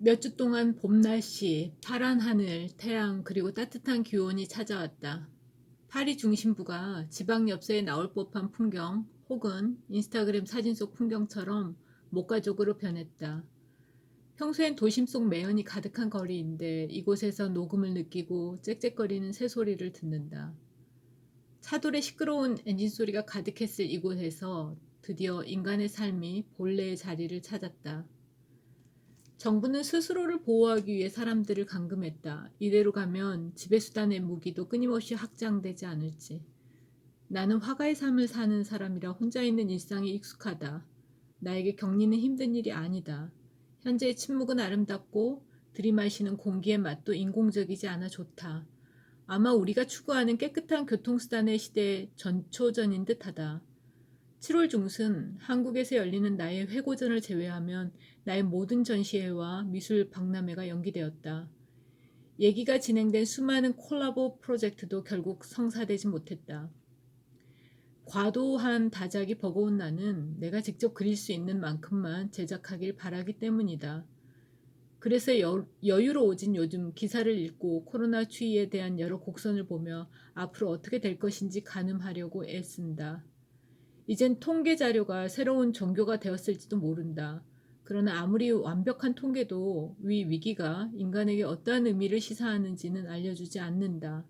몇 주 동안 봄 날씨, 파란 하늘, 태양, 그리고 따뜻한 기온이 찾아왔다. 파리 중심부가 지방 엽서에 나올 법한 풍경 혹은 인스타그램 사진 속 풍경처럼 목가적으로 변했다. 평소엔 도심 속 매연이 가득한 거리인데 이곳에서 녹음을 느끼고 짹짹거리는 새소리를 듣는다. 차돌의 시끄러운 엔진 소리가 가득했을 이곳에서 드디어 인간의 삶이 본래의 자리를 찾았다. 정부는 스스로를 보호하기 위해 사람들을 감금했다. 이대로 가면 지배수단의 무기도 끊임없이 확장되지 않을지. 나는 화가의 삶을 사는 사람이라 혼자 있는 일상이 익숙하다. 나에게 격리는 힘든 일이 아니다. 현재의 침묵은 아름답고 들이마시는 공기의 맛도 인공적이지 않아 좋다. 아마 우리가 추구하는 깨끗한 교통수단의 시대의 전초전인 듯하다. 7월 중순 한국에서 열리는 나의 회고전을 제외하면 나의 모든 전시회와 미술 박람회가 연기되었다. 얘기가 진행된 수많은 콜라보 프로젝트도 결국 성사되지 못했다. 과도한 다작이 버거운 나는 내가 직접 그릴 수 있는 만큼만 제작하길 바라기 때문이다. 그래서 여유로워진 요즘 기사를 읽고 코로나 추이에 대한 여러 곡선을 보며 앞으로 어떻게 될 것인지 가늠하려고 애쓴다. 이젠 통계 자료가 새로운 종교가 되었을지도 모른다. 그러나 아무리 완벽한 통계도 위 위기가 인간에게 어떠한 의미를 시사하는지는 알려주지 않는다.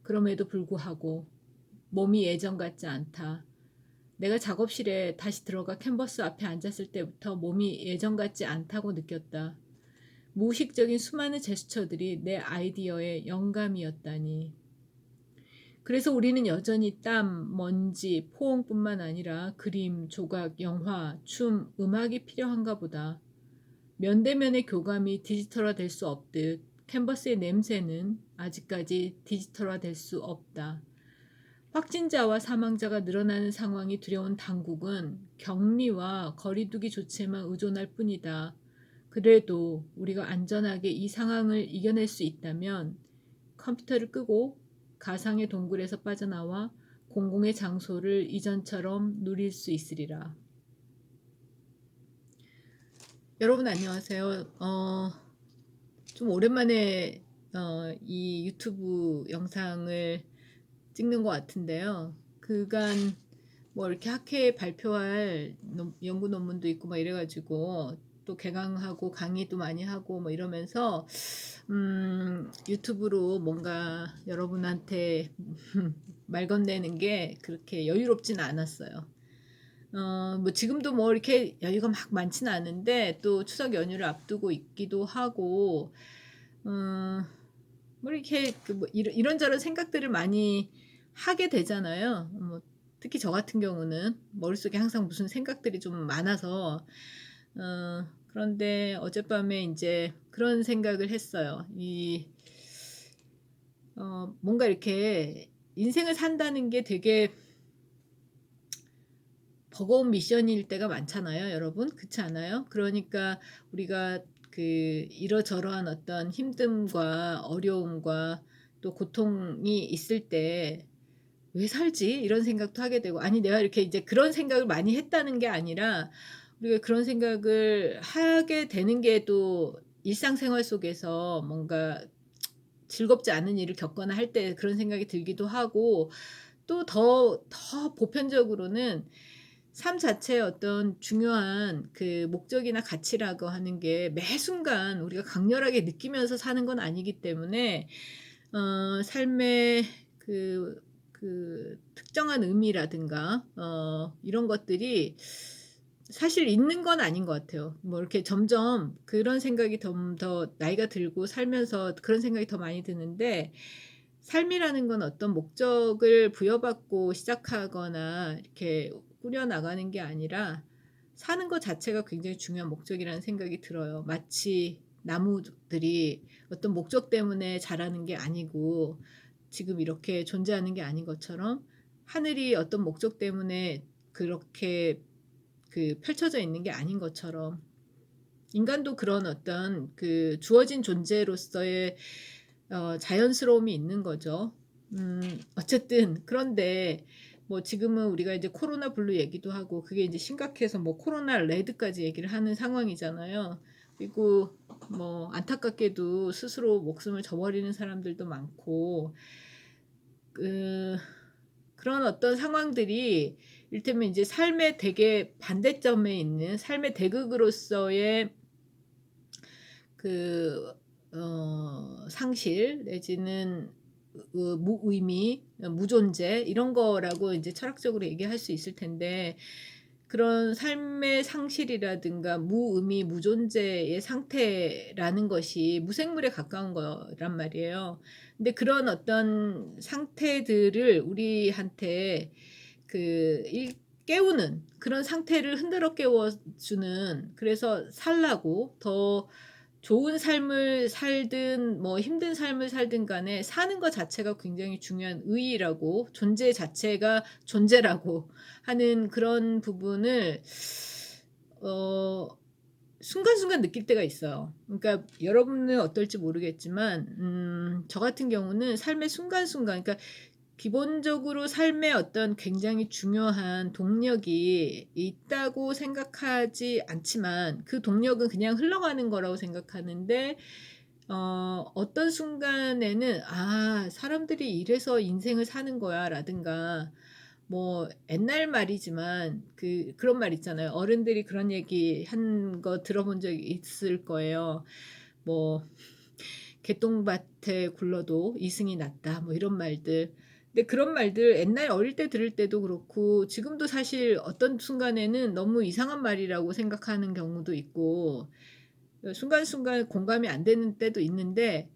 그럼에도 불구하고 몸이 예전 같지 않다. 내가 작업실에 다시 들어가 캔버스 앞에 앉았을 때부터 몸이 예전 같지 않다고 느꼈다. 무의식적인 수많은 제스처들이 내 아이디어의 영감이었다니. 그래서 우리는 여전히 땀, 먼지, 포옹뿐만 아니라 그림, 조각, 영화, 춤, 음악이 필요한가 보다. 면대면의 교감이 디지털화될 수 없듯 캔버스의 냄새는 아직까지 디지털화될 수 없다. 확진자와 사망자가 늘어나는 상황이 두려운 당국은 격리와 거리두기 조치에만 의존할 뿐이다. 그래도 우리가 안전하게 이 상황을 이겨낼 수 있다면 컴퓨터를 끄고 가상의 동굴에서 빠져나와 공공의 장소를 이전처럼 누릴 수 있으리라. 여러분 안녕하세요. 좀 오랜만에 이 유튜브 영상을 찍는 것 같은데요. 그간 뭐 이렇게 학회에 발표할 연구 논문도 있고 막 이래가지고 또 개강하고 강의도 많이 하고 뭐 이러면서 유튜브로 뭔가 여러분한테 말 건네는 게 그렇게 여유롭진 않았어요. 뭐 지금도 뭐 이렇게 여유가 막 많지는 않은데 또 추석 연휴를 앞두고 있기도 하고 뭐 이렇게 그뭐 이런저런 생각들을 많이 하게 되잖아요. 뭐 특히 저 같은 경우는 머릿속에 항상 무슨 생각들이 좀 많아서 그런데 어젯밤에 이제 그런 생각을 했어요. 뭔가 이렇게 인생을 산다는 게 되게 버거운 미션일 때가 많잖아요, 여러분. 그렇지 않아요? 그러니까 우리가 그 이러저러한 어떤 힘듦과 어려움과 또 고통이 있을 때 왜 살지? 이런 생각도 하게 되고, 아니, 내가 이렇게 이제 그런 생각을 많이 했다는 게 아니라 우리가 그런 생각을 하게 되는 게 또 일상생활 속에서 뭔가 즐겁지 않은 일을 겪거나 할 때 그런 생각이 들기도 하고 또 더 보편적으로는 삶 자체의 어떤 중요한 그 목적이나 가치라고 하는 게 매 순간 우리가 강렬하게 느끼면서 사는 건 아니기 때문에 삶의 특정한 의미라든가 이런 것들이 사실 있는 건 아닌 것 같아요. 뭐 이렇게 점점 그런 생각이 좀 더 나이가 들고 살면서 그런 생각이 더 많이 드는데 삶이라는 건 어떤 목적을 부여받고 시작하거나 이렇게 꾸려나가는 게 아니라 사는 것 자체가 굉장히 중요한 목적이라는 생각이 들어요. 마치 나무들이 어떤 목적 때문에 자라는 게 아니고 지금 이렇게 존재하는 게 아닌 것처럼 하늘이 어떤 목적 때문에 그렇게 펼쳐져 있는 게 아닌 것처럼 인간도 그런 어떤 주어진 존재로서의 자연스러움이 있는 거죠. 어쨌든 그런데 뭐 지금은 우리가 이제 코로나 블루 얘기도 하고 그게 이제 심각해서 뭐 코로나 레드까지 얘기를 하는 상황이잖아요. 그리고 뭐 안타깝게도 스스로 목숨을 저버리는 사람들도 많고 그 그런 어떤 상황들이 이를테면 이제 삶의 되게 반대점에 있는 삶의 대극으로서의 그 상실 내지는 무의미, 무존재 이런 거라고 이제 철학적으로 얘기할 수 있을 텐데 그런 삶의 상실이라든가 무의미, 무존재의 상태라는 것이 무생물에 가까운 거란 말이에요. 근데 그런 어떤 상태들을 우리한테 그 깨우는 그런 상태를 흔들어 깨워 주는 그래서 살라고 더 좋은 삶을 살든 뭐 힘든 삶을 살든 간에 사는 것 자체가 굉장히 중요한 의의라고 존재 자체가 존재라고 하는 그런 부분을 어 순간순간 느낄 때가 있어요. 그러니까 여러분은 어떨지 모르겠지만 저 같은 경우는 삶의 순간순간 그러니까 기본적으로 삶에 어떤 굉장히 중요한 동력이 있다고 생각하지 않지만 그 동력은 그냥 흘러가는 거라고 생각하는데 어떤 순간에는 '아 사람들이 이래서 인생을 사는 거야.'라든가 뭐 옛날 말이지만 그런 말 있잖아요. 어른들이 그런 얘기 한 거 들어본 적이 있을 거예요. 뭐 "개똥밭에 굴러도 이승이 낫다." 뭐 이런 말들. 근데 그런 말들 옛날 어릴 때 들을 때도 그렇고 지금도 사실 어떤 순간에는 너무 이상한 말이라고 생각하는 경우도 있고 순간순간 공감이 안 되는 때도 있는데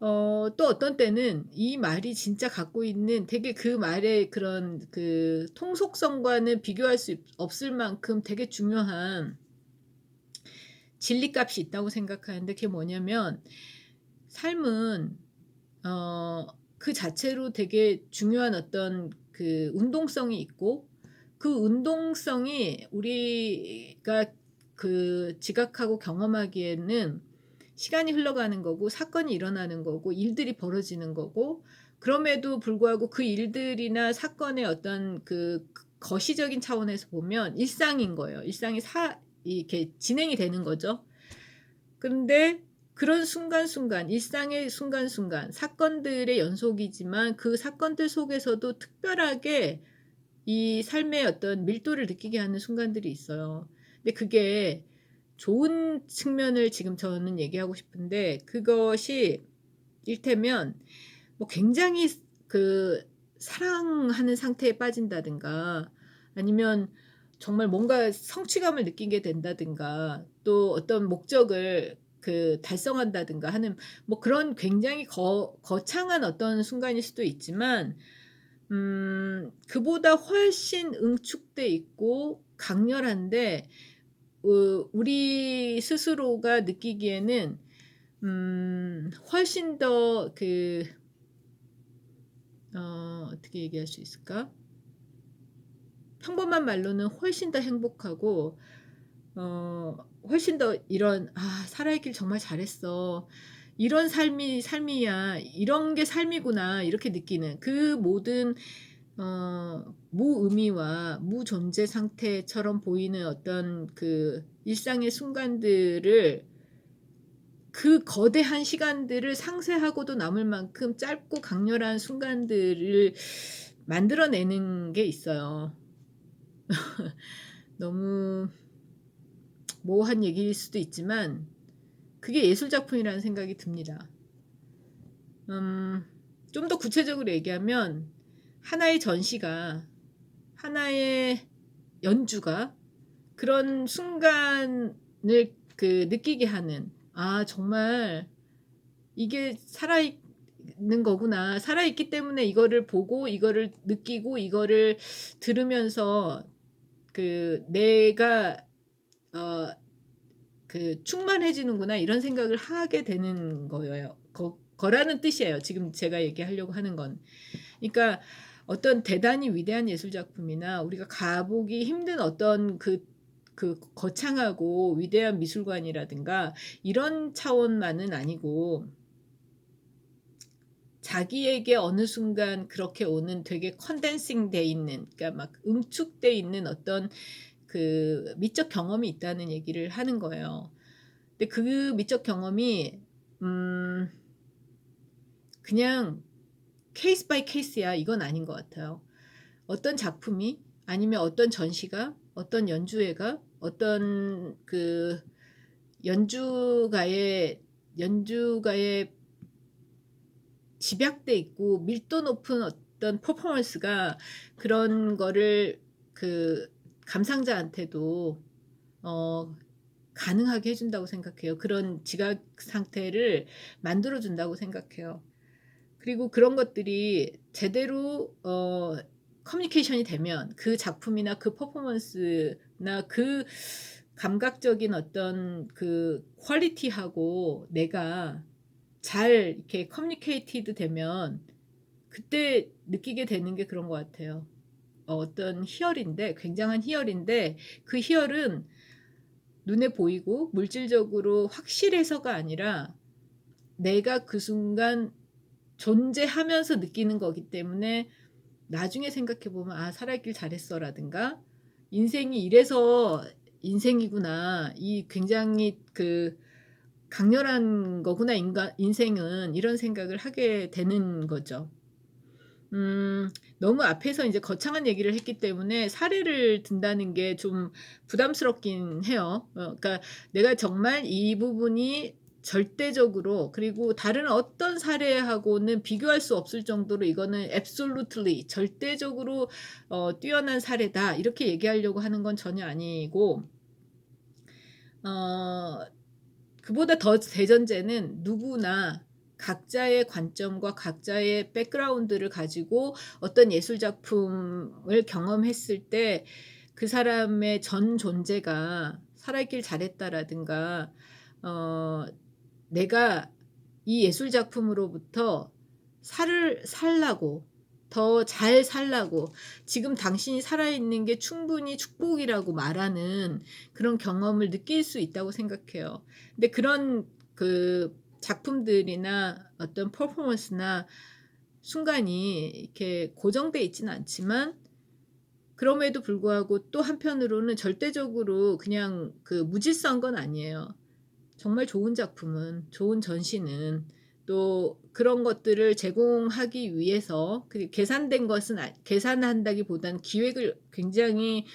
또 어떤 때는 이 말이 진짜 갖고 있는 되게 그 말의 그런 그 통속성과는 비교할 수 없을 만큼 되게 중요한 진리값이 있다고 생각하는데 그게 뭐냐면 삶은 그 자체로 되게 중요한 어떤 그 운동성이 있고 그 운동성이 우리가 그 지각하고 경험하기에는 시간이 흘러가는 거고 사건이 일어나는 거고 일들이 벌어지는 거고 그럼에도 불구하고 그 일들이나 사건의 어떤 그 거시적인 차원에서 보면 일상인 거예요. 일상이 이렇게 진행이 되는 거죠. 근데 그런 순간순간 일상의 순간순간 사건들의 연속이지만 그 사건들 속에서도 특별하게 이 삶의 어떤 밀도를 느끼게 하는 순간들이 있어요. 근데 그게 좋은 측면을 지금 저는 얘기하고 싶은데 그것이 일테면 뭐 굉장히 그 사랑하는 상태에 빠진다든가 아니면 정말 뭔가 성취감을 느끼게 된다든가 또 어떤 목적을 달성한다든가 하는 뭐 그런 굉장히 거창한 어떤 순간일 수도 있지만 그보다 훨씬 응축돼 있고 강렬한데 우리 스스로가 느끼기에는 훨씬 더 어떻게 얘기할 수 있을까? 평범한 말로는 훨씬 더 행복하고 훨씬 더 이런 '아 살아있길 정말 잘했어. 이런 삶이 삶이야. 이런 게 삶이구나.' 이렇게 느끼는 그 모든 무의미와 무존재 상태처럼 보이는 어떤 그 일상의 순간들을 그 거대한 시간들을 상쇄하고도 남을 만큼 짧고 강렬한 순간들을 만들어내는 게 있어요. 너무 모호한 얘기일 수도 있지만 그게 예술 작품이라는 생각이 듭니다. 음 좀 더 구체적으로 얘기하면 하나의 전시가 하나의 연주가 그런 순간을 느끼게 하는 '아 정말 이게 살아있는 거구나. 살아있기 때문에 이거를 보고 이거를 느끼고 이거를 들으면서 내가 어 충만해지는구나.' 이런 생각을 하게 되는 거예요. 거라는 뜻이에요. 지금 제가 얘기하려고 하는 건. 그러니까 어떤 대단히 위대한 예술 작품이나 우리가 가보기 힘든 어떤 거창하고 위대한 미술관이라든가 이런 차원만은 아니고 자기에게 어느 순간 그렇게 오는 되게 컨덴싱 돼 있는 그러니까 막 응축돼 있는 어떤 미적 경험이 있다는 얘기를 하는 거예요. 근데 그 미적 경험이 그냥 케이스 바이 케이스야 이건 아닌 것 같아요. 어떤 작품이 아니면 어떤 전시가 어떤 연주회가 어떤 그 연주가의 집약돼 있고 밀도 높은 어떤 퍼포먼스가 그런 거를 그 감상자한테도 어 가능하게 해 준다고 생각해요. 그런 지각 상태를 만들어 준다고 생각해요. 그리고 그런 것들이 제대로 커뮤니케이션이 되면 그 작품이나 그 퍼포먼스나 그 감각적인 어떤 그 퀄리티하고 내가 잘 이렇게 커뮤니케이티드 되면 그때 느끼게 되는 게 그런 것 같아요. 어떤 희열인데 굉장한 희열인데 그 희열은 눈에 보이고 물질적으로 확실해서가 아니라 내가 그 순간 존재하면서 느끼는 거기 때문에 나중에 생각해 보면 '아 살아있길 잘했어.'라든가 '인생이 이래서 인생이구나. 이 굉장히 그 강렬한 거구나 인생은.' 이런 생각을 하게 되는 거죠. 너무 앞에서 인제 거창한 얘기를 했기 때문에 사례를 든다는 게 좀 부담스럽긴 해요. 그러니까 내가 정말 이 부분이 절대적으로 그리고 다른 어떤 사례하고는 비교할 수 없을 정도로 이거는 absolutely 절대적으로 뛰어난 사례다 이렇게 얘기하려고 하는 건 전혀 아니고 어 그보다 더 대전제는 누구나 각자의 관점과 각자의 백그라운드를 가지고 어떤 예술 작품을 경험했을 때 그 사람의 전 존재가 '살아있길 잘했다.'라든가 어 '내가 이 예술 작품으로부터 살을 살라고 더 잘 살라고 지금 당신이 살아있는 게 충분히 축복이라고 말하는 그런 경험을 느낄 수 있다고 생각해요. 근데 그런 그 작품들이나 어떤 퍼포먼스나 순간이 이렇게 고정돼 있지는 않지만 그럼에도 불구하고 또 한편으로는 절대적으로 그냥 그 무질서한 건 아니에요. 정말 좋은 작품은 좋은 전시는 또 그런 것들을 제공하기 위해서 그 계산된 것은 계산한다기보다는 기획을 굉장히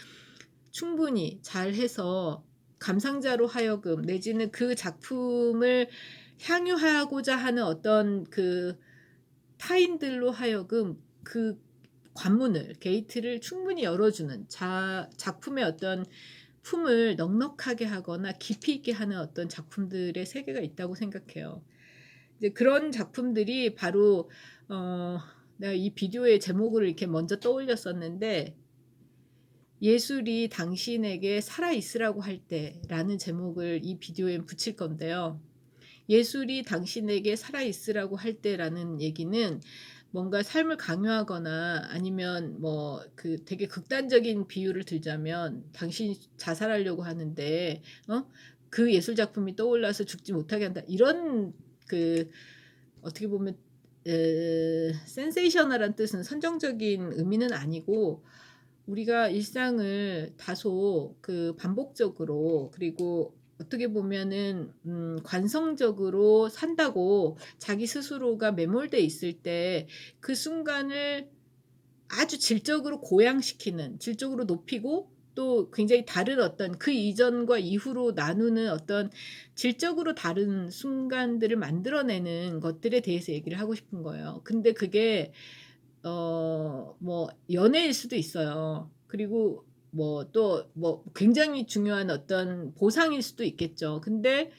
충분히 잘해서 감상자로 하여금 내지는 그 작품을 향유하고자 하는 어떤 그 타인들로 하여금 그 관문을 게이트를 충분히 열어주는 작품의 어떤 품을 넉넉하게 하거나 깊이 있게 하는 어떤 작품들의 세계가 있다고 생각해요. 이제 그런 작품들이 바로 어 내가 이 비디오의 제목을 이렇게 먼저 떠올렸었는데 "예술이 당신에게 살아 있으라고 할 때"라는 제목을 이 비디오에 붙일 건데요. 예술이 당신에게 살아 있으라고 할 때라는 얘기는 뭔가 삶을 강요하거나 아니면 뭐 그 되게 극단적인 비유를 들자면 당신이 자살하려고 하는데 그 예술 작품이 떠올라서 죽지 못하게 한다. 이런 그 어떻게 보면 센세이셔널한 뜻은 선정적인 의미는 아니고 우리가 일상을 다소 그 반복적으로 그리고 어떻게 보면은 관성적으로 산다고 자기 스스로가 매몰돼 있을 때 그 순간을 아주 질적으로 고양시키는 질적으로 높이고 또 굉장히 다른 어떤 그 이전과 이후로 나누는 어떤 질적으로 다른 순간들을 만들어내는 것들에 대해서 얘기를 하고 싶은 거예요. 근데 그게 뭐 연애일 수도 있어요. 그리고 뭐 또 뭐 굉장히 중요한 어떤 보상일 수도 있겠죠. 근데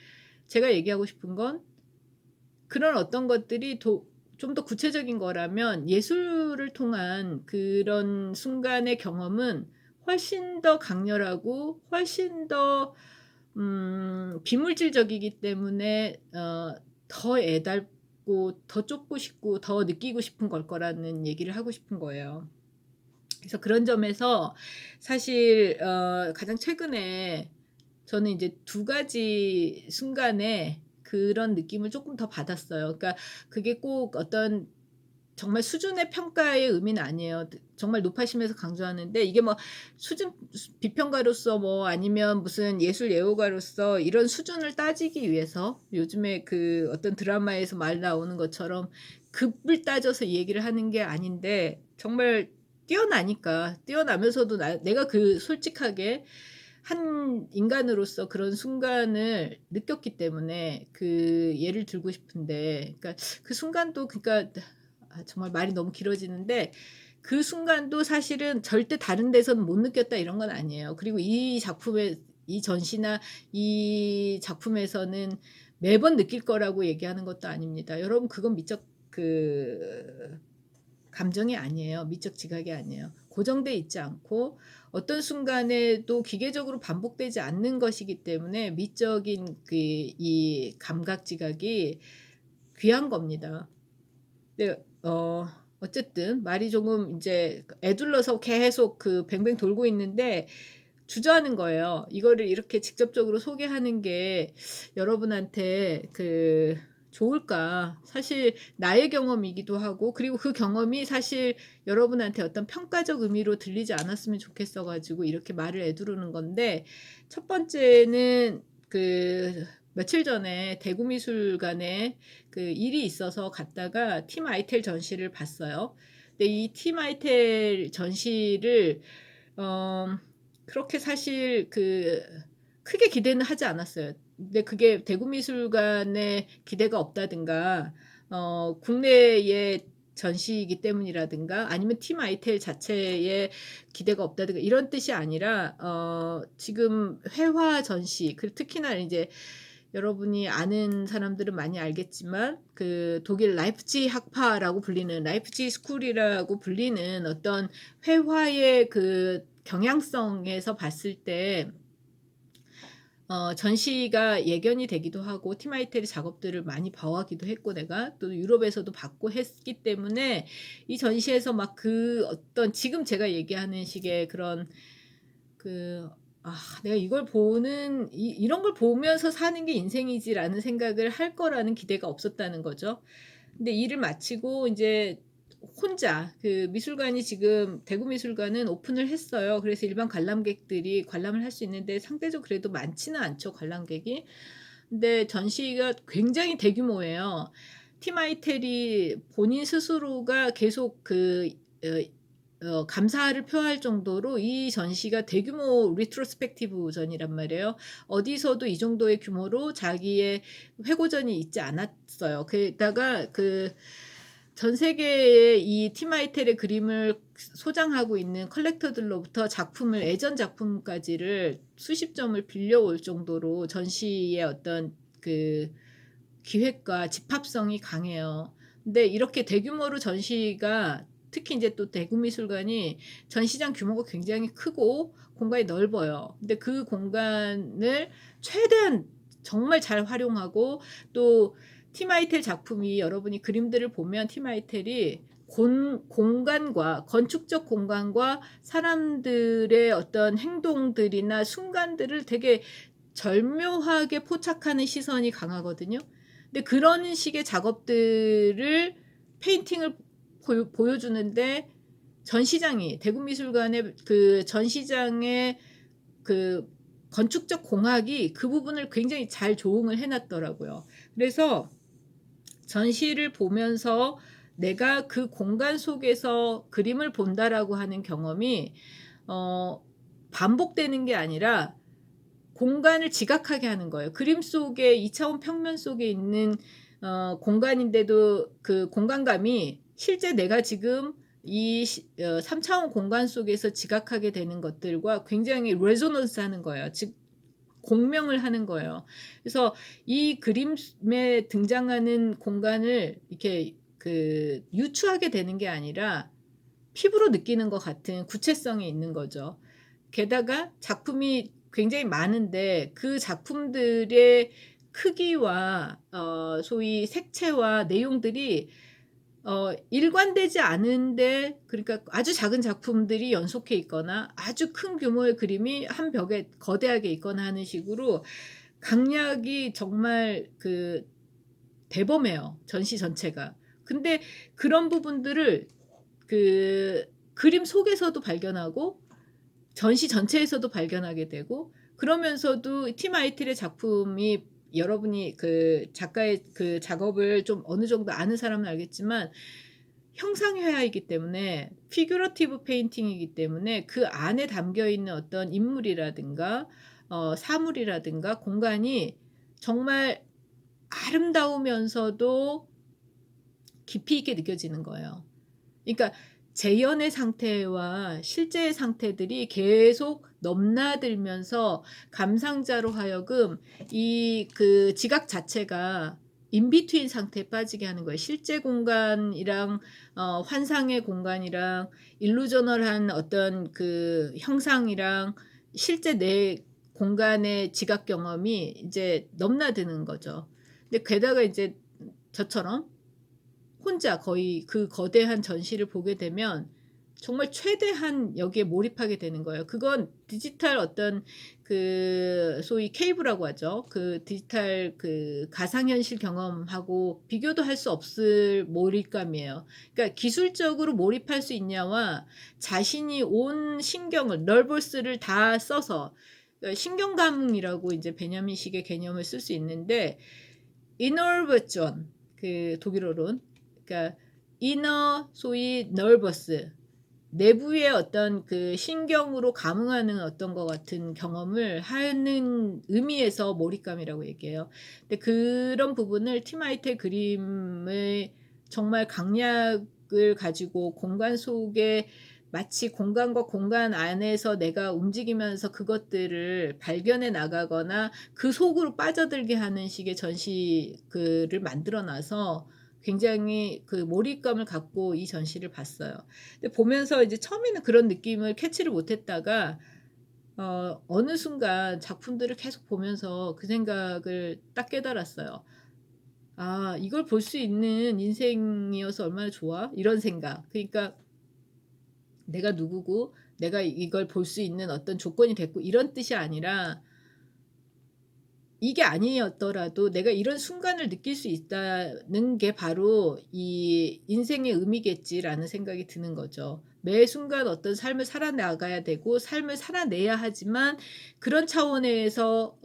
제가 얘기하고 싶은 건 그런 어떤 것들이 좀 더 구체적인 거라면 예술을 통한 그런 순간의 경험은 훨씬 더 강렬하고 훨씬 더 비물질적이기 때문에 더 애달고 더 쫓고 싶고 더 느끼고 싶은 걸 거라는 얘기를 하고 싶은 거예요. 그래서 그런 점에서 사실 가장 최근에 저는 이제 두 가지 순간에 그런 느낌을 쪼끔 더 받았어요. 그러니까 그게 꼭 어떤 정말 수준의 평가의 의미는 아니에요. 정말 높아심에서 강조하는데 이게 뭐 수준 비평가로서 뭐 아니면 무슨 예술 애호가로서 이런 수준을 따지기 위해서 요즘에 그 어떤 드라마에서 말 나오는 것처럼 급을 따져서 이 얘기를 하는 게 아닌데 정말 뛰어나니까 뛰어나면서도 내가 그 솔직하게 한 인간으로서 그런 순간을 느꼈기 때문에 그 예를 들고 싶은데 그러니까 그 순간도 그러니까 정말 말이 너무 길어지는데 그 순간도 사실은 절대 다른 데서는 못 느꼈다 이런 건 아니에요. 그리고 이 작품의 이 전시나 이 작품에서는 매번 느낄 거라고 얘기하는 것도 아닙니다. 여러분 그건 미적 그 감정이 아니에요. 미적 지각이 아니에요. 고정돼 있지 않고 어떤 순간에도 기계적으로 반복되지 않는 것이기 때문에 미적인 그 이 감각 지각이 귀한 겁니다. 네. 어쨌든 말이 조금 인제 에둘러서 계속 그 뱅뱅 돌고 있는데 주저하는 거예요. 이거를 이렇게 직접적으로 소개하는 게 여러분한테 그 좋을까? 사실 나의 경험이기도 하고 그리고 그 경험이 사실 여러분한테 어떤 평가적 의미로 들리지 않았으면 좋겠어 가지고 이렇게 말을 에두르는 건데 첫 번째는 그 며칠 전에 대구미술관에 그 일이 있어서 갔다가 팀 아이텔 전시를 봤어요. 근데 이 팀 아이텔 전시를 어 그렇게 사실 그 크게 기대는 하지 않았어요. 근데 그게 대구미술관에 기대가 없다든가 국내의 전시이기 때문이라든가 아니면 팀 아이텔 자체에 기대가 없다든가 이런 뜻이 아니라 지금 회화 전시 특히나 이제 여러분이 아는 사람들은 많이 알겠지만 그 독일 라이프치히 학파라고 불리는 라이프치히 스쿨이라고 불리는 어떤 회화의 그 경향성에서 봤을 때 전시가 예견이 되기도 하고 티마이테리 작업들을 많이 봐왔기도 했고 내가 또 유럽에서도 봤고 했기 때문에 이 전시에서 막 그 어떤 지금 제가 얘기하는 식의 그런 그 '아 내가 이걸 보는 이런 걸 보면서 사는 게 인생이지.'라는 생각을 할 거라는 기대가 없었다는 거죠. 근데 일을 마치고 인제 혼자 그 미술관이 지금 대구 미술관은 오픈을 했어요. 그래서 일반 관람객들이 관람을 할 수 있는데 상대적으로 그래도 많지는 않죠, 관람객이. 근데 전시가 굉장히 대규모예요. 티마이텔이 본인 스스로가 계속 그 감사를 표할 정도로 이 전시가 대규모 리트로스펙티브전이란 말이에요. 어디서도 이 정도의 규모로 자기의 회고전이 있지 않았어요. 게다가 그 전 세계의 이 티마이텔의 그림을 소장하고 있는 컬렉터들로부터 작품을 애전 작품까지를 수십 점을 빌려올 정도로 전시의 어떤 그 기획과 집합성이 강해요. 근데 이렇게 대규모로 전시가 특히 인제 또 대구미술관이 전시장 규모가 굉장히 크고 공간이 넓어요. 근데 그 공간을 최대한 정말 잘 활용하고 또 티마이텔 작품이 여러분이 그림들을 보면 티마이텔이 공간과 건축적 공간과 사람들의 어떤 행동들이나 순간들을 되게 절묘하게 포착하는 시선이 강하거든요. 근데 그런 식의 작업들을 페인팅을 보여주는데 전시장이 대구미술관의 그 전시장의 그 건축적 공학이 그 부분을 굉장히 잘 조응을 해 놨더라고요. 그래서 전시를 보면서 내가 그 공간 속에서 그림을 본다라고 하는 경험이 어 반복되는 게 아니라 공간을 지각하게 하는 거예요. 그림 속에 2 차원 평면 속에 있는 공간인데도 그 공간감이 실제 내가 지금 이 3 차원 공간 속에서 지각하게 되는 것들과 굉장히 레조넌스 하는 거예요. 즉 공명을 하는 거예요. 그래서 이 그림에 등장하는 공간을 이렇게 그 유추하게 되는 게 아니라 피부로 느끼는 것 같은 구체성이 있는 거죠. 게다가 작품이 굉장히 많은데 그 작품들의 크기와 소위 색채와 내용들이 일관되지 않은데 그러니까 아주 작은 작품들이 연속해 있거나 아주 큰 규모의 그림이 한 벽에 거대하게 있거나 하는 식으로 강약이 정말 그 대범해요, 전시 전체가. 근데 그런 부분들을 그 그림 속에서도 발견하고 전시 전체에서도 발견하게 되고, 그러면서도 팀 아이틀의 작품이 여러분이 그 작가의 그 작업을 좀 어느 정도 아는 사람은 알겠지만 형상회화이기 때문에 피규러티브 페인팅이기 때문에 그 안에 담겨 있는 어떤 인물이라든가 사물이라든가 공간이 정말 아름다우면서도 깊이 있게 느껴지는 거예요. 그러니까 재현의 상태와 실제의 상태들이 계속 넘나들면서 감상자로 하여금 이 그 지각 자체가 인비트윈 상태에 빠지게 하는 거예요. 실제 공간이랑 환상의 공간이랑 일루저널한 어떤 그 형상이랑 실제 내 공간의 지각 경험이 이제 넘나드는 거죠. 근데 게다가 이제 저처럼 혼자 거의 그 거대한 전시를 보게 되면 정말 최대한 여기에 몰입하게 되는 거예요. 그건 디지털 어떤 그 소위 케이브라고 하죠. 그 디지털 그 가상현실 경험하고 비교도 할 수 없을 몰입감이에요. 그러니까 기술적으로 몰입할 수 있냐와 자신이 온 신경을 널버스를 다 써서 신경감이라고 이제 베냐민식의 개념을 쓸 수 있는데, 이너버전 그 독일어론, 그러니까 이너 소위 nervous 내부의 어떤 그 신경으로 감응하는 어떤 것 같은 경험을 하는 의미에서 몰입감이라고 얘기해요. 근데 그런 부분을 티마이트의 그림의 정말 강약을 가지고 공간 속에 마치 공간과 공간 안에서 내가 움직이면서 그것들을 발견해 나가거나 그 속으로 빠져들게 하는 식의 전시 를 만들어 놔서 굉장히 그 몰입감을 갖고 이 전시를 봤어요. 근데 보면서 이제 처음에는 그런 느낌을 캐치를 못했다가 어느 순간 작품들을 계속 보면서 그 생각을 딱 깨달았어요. '아 이걸 볼 수 있는 인생이어서 얼마나 좋아.' 이런 생각. 그러니까 내가 누구고 내가 이걸 볼 수 있는 어떤 조건이 됐고 이런 뜻이 아니라, 이게 아니었더라도 내가 이런 순간을 느낄 수 있다는 게 바로 이 '인생의 의미겠지.'라는 생각이 드는 거죠. 매 순간 어떤 삶을 살아나가야 되고 삶을 살아내야 하지만, 그런 차원에서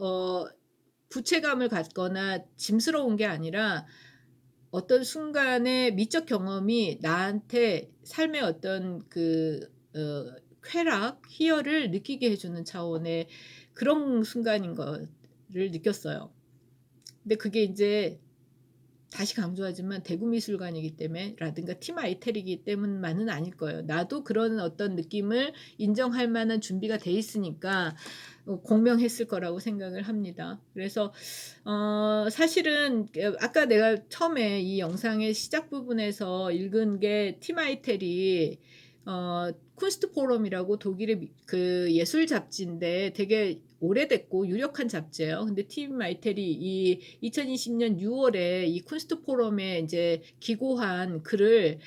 부채감을 갖거나 짐스러운 게 아니라 어떤 순간의 미적 경험이 나한테 삶의 어떤 그 쾌락, 희열을 느끼게 해 주는 차원의 그런 순간인 거를 느꼈어요. 근데 그게 인제 다시 강조하지만 대구미술관이기 때문에 라든가 팀 아이텔이기 때문만은 아닐 거예요. 나도 그런 어떤 느낌을 인정할 만한 준비가 돼 있으니까 공명했을 거라고 생각을 합니다. 그래서 사실은 아까 내가 처음에 이 영상의 시작 부분에서 읽은 게 팀 아이텔이 쿤스트 포럼이라고 독일의 그 예술 잡지인데 되게 오래됐고 유력한 잡지예요. 근데 팀 마이텔이 이 2020년 6월에 이 쿤스트 포럼에 인제 기고한 글을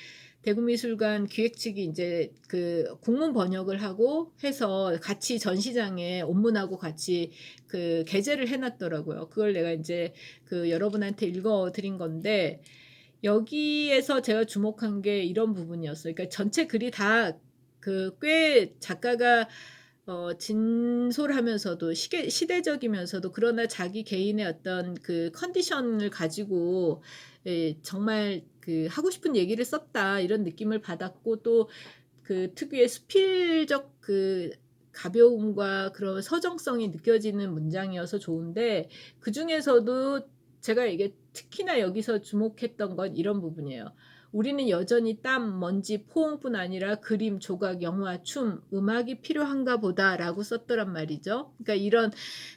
대구미술관 기획 측이 인제 그 국문 번역을 하고 해서 같이 전시장에 온문하고 같이 그 게재를 해 놨더라고요. 그걸 내가 인제 그 여러분한테 읽어 드린 건데, 여기에서 제가 주목한 게 이런 부분이었어요. 그러니까 전체 글이 다 그 꽤 작가가 진솔하면서도 시대적이면서도, 그러나 자기 개인의 어떤 그 컨디션을 가지고 정말 그 '하고 싶은 얘기를 썼다.' 이런 느낌을 받았고, 또 그 특유의 수필적 그 가벼움과 그런 서정성이 느껴지는 문장이어서 좋은데, 그중에서도 제가 이게 특히나 여기서 주목했던 건 이런 부분이에요. "우리는 여전히 땀, 먼지, 포옹뿐 아니라 그림, 조각, 영화, 춤, 음악이 필요한가 보다."라고 썼더란 말이죠. 그러니까 이런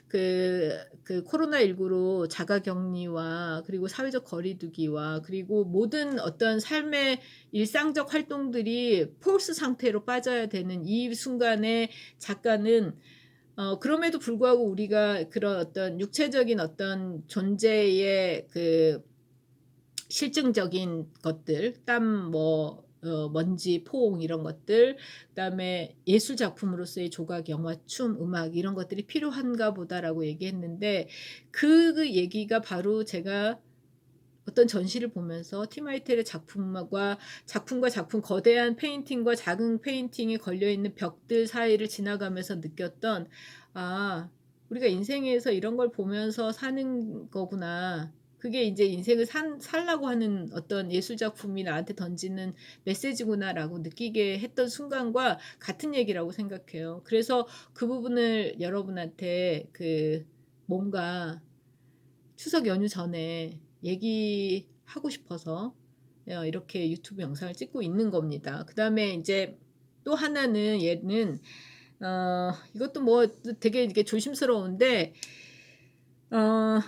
그 코로나19로 자가 격리와 그리고 사회적 거리 두기와 그리고 모든 어떤 삶의 일상적 활동들이 폴스 상태로 빠져야 되는 이 순간에 작가는 그럼에도 불구하고 우리가 그런 어떤 육체적인 어떤 존재의 그 실증적인 것들, 땀 먼지, 포옹 이런 것들, 그다음에 예술 작품으로서의 조각, 영화, 춤, 음악 이런 것들이 필요한가 보다라고 얘기했는데, 그 얘기가 바로 제가 어떤 전시를 보면서 티마이텔의 작품과 작품 거대한 페인팅과 작은 페인팅이 걸려 있는 벽들 사이를 지나가면서 느꼈던 '아 우리가 인생에서 이런 걸 보면서 사는 거구나. 그게 인제 인생을 산 살라고 하는 어떤 예술 작품이 나한테 던지는 메시지구나.'라고 느끼게 했던 순간과 같은 얘기라고 생각해요. 그래서 그 부분을 여러분한테 뭔가 추석 연휴 전에 얘기하고 싶어서 이렇게 유튜브 영상을 찍고 있는 겁니다. 그다음에 인제 또 하나는 얘는 이것도 뭐 되게 이게 조심스러운데 어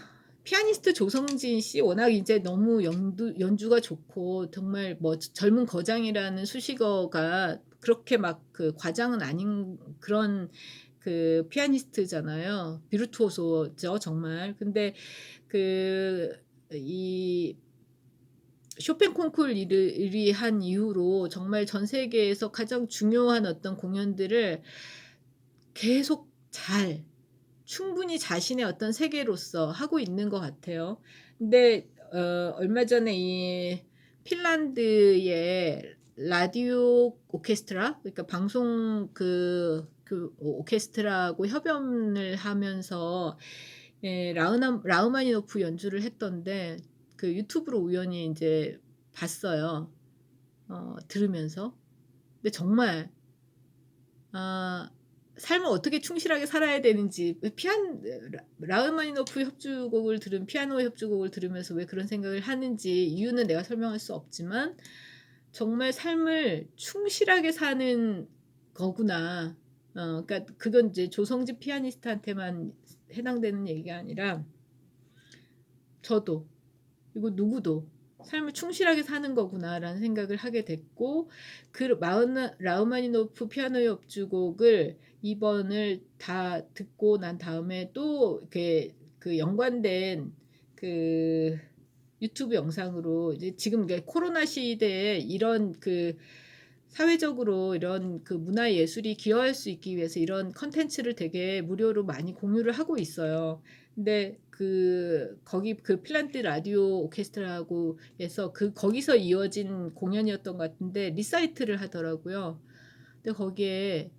피아니스트 조성진 씨 워낙 이제 너무 연주가 좋고 정말 뭐 젊은 거장이라는 수식어가 그렇게 막 과장은 아닌 그런 피아니스트잖아요. 비르투오소죠 정말. 근데 그 이 쇼팽 콩쿠르 를 한 이후로 정말 전 세계에서 가장 중요한 어떤 공연들을 계속 충분히 자신의 어떤 세계로서 하고 있는 것 같아요. 근데 얼마 전에 이 핀란드의 라디오 오케스트라 그러니까 방송 오케스트라하고 협연을 하면서 라흐마니노프 연주를 했던데 유튜브로 우연히 인제 봤어요, 들으면서. 근데 정말 아 삶을 어떻게 충실하게 살아야 되는지 왜 라흐마니노프 협주곡을 피아노 협주곡을 들으면서 왜 그런 생각을 하는지 이유는 내가 설명할 수 없지만 '정말 삶을 충실하게 사는 거구나.' 그러니까 그건 이제 조성진 피아니스트한테만 해당되는 얘기가 아니라 저도 그리고 누구도 '삶을 충실하게 사는 거구나.'라는 생각을 하게 됐고 마흐나 라흐마니노프 피아노 협주곡을 이번을 다 듣고 난 다음에 또 이렇게 연관된 그 유튜브 영상으로 이제 지금 이게 코로나 시대에 이런 사회적으로 이런 문화 예술이 기여할 수 있기 위해서 이런 콘텐츠를 되게 무료로 많이 공유를 하고 있어요. 근데 거기 핀란드 라디오 오케스트라하고 해서 거기서 이어진 공연이었던 것 같은데 리사이틀을 하더라고요. 근데 거기에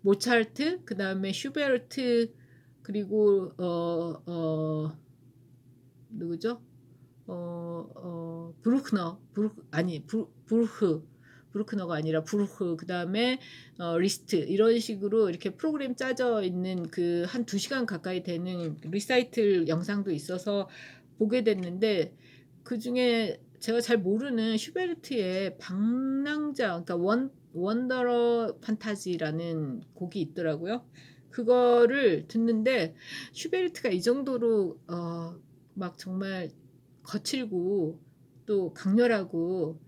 모차르트 그다음에 슈베르트 그리고 누구죠? 브루크너 브루크 아니 브루크너가 아니라 그다음에 리스트 이런 식으로 이렇게 프로그램 짜져 있는 한 2 시간 가까이 되는 리사이틀 영상도 있어서 보게 됐는데 그중에 제가 잘 모르는 슈베르트의 방랑자 그러니까 원더러 판타지라는 곡이 있더라고요. 그거를 듣는데 슈베르트가 이 정도로 막 정말 거칠고 또 강렬하고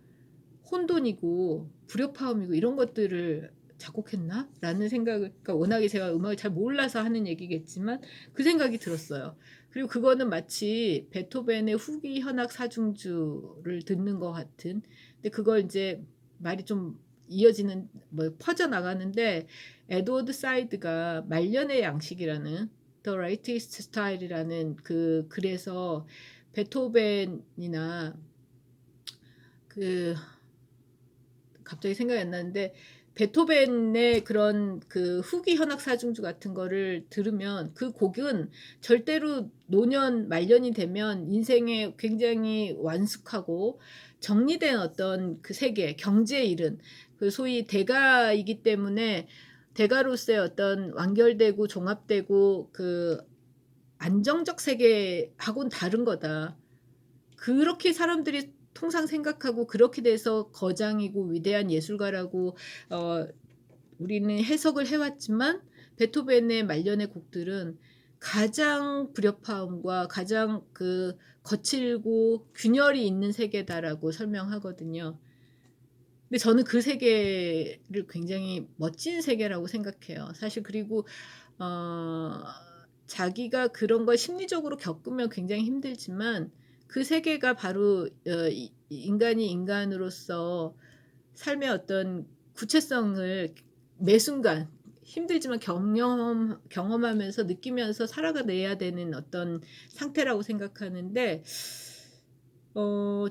혼돈이고 불협화음이고 이런 것들을 작곡했나?'라는 생각을 그러니까 워낙에 제가 음악을 잘 몰라서 하는 얘기겠지만 그 생각이 들었어요. 그리고 그거는 마치 베토벤의 후기 현악 사중주를 듣는 것 같은 근데 그걸 인제 말이 좀 이어지는 뭐 퍼져나가는데 에드워드 사이드가 말년의 양식이라는 The Latest Style이라는 글에서 베토벤이나 그 갑자기 생각이 안 나는데 베토벤의 그런 후기 현악 사중주 같은 거를 들으면 그 곡은 절대로 노년 말년이 되면 인생에 굉장히 완숙하고 정리된 어떤 세계, 경지에 이른 소위 대가이기 때문에 대가로서의 어떤 완결되고 종합되고 안정적 세계하고는 다른 거다. 그렇게 사람들이 통상 생각하고 그렇게 돼서 거장이고 위대한 예술가라고 어 우리는 해석을 해 왔지만 베토벤의 말년의 곡들은 가장 불협화음과 가장 거칠고 균열이 있는 세계다라고 설명하거든요. 근데 저는 그 세계를 굉장히 멋진 세계라고 생각해요. 사실 그리고 어 자기가 그런 걸 심리적으로 겪으면 굉장히 힘들지만 그 세계가 바로 인간이 인간으로서 삶의 어떤 구체성을 매 순간 힘들지만 경험하면서 느끼면서 살아내야 되는 어떤 상태라고 생각하는데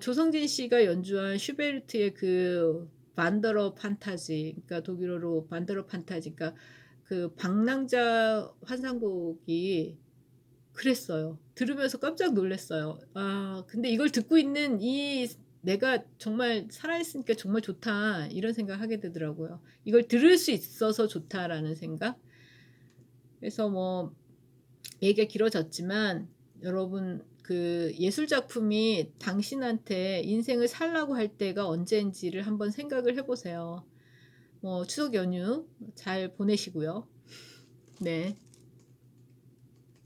조성진 씨가 연주한 슈베르트의 그 반더러 판타지, 그러니까 독일어로 반더러 판타지, 그러니까 그 방랑자 환상곡이 그랬어요. 들으면서 깜짝 놀랐어요. 아, 근데 이걸 듣고 있는 이 '내가 정말 살아있으니까 정말 좋다.' 이런 생각하게 되더라고요. 이걸 들을 수 있어서 좋다라는 생각. 그래서 뭐 얘기가 길어졌지만 여러분, 그 예술 작품이 당신한테 인생을 살라고 할 때가 언제인지를 한번 생각을 해 보세요. 뭐 추석 연휴 잘 보내시고요. 네.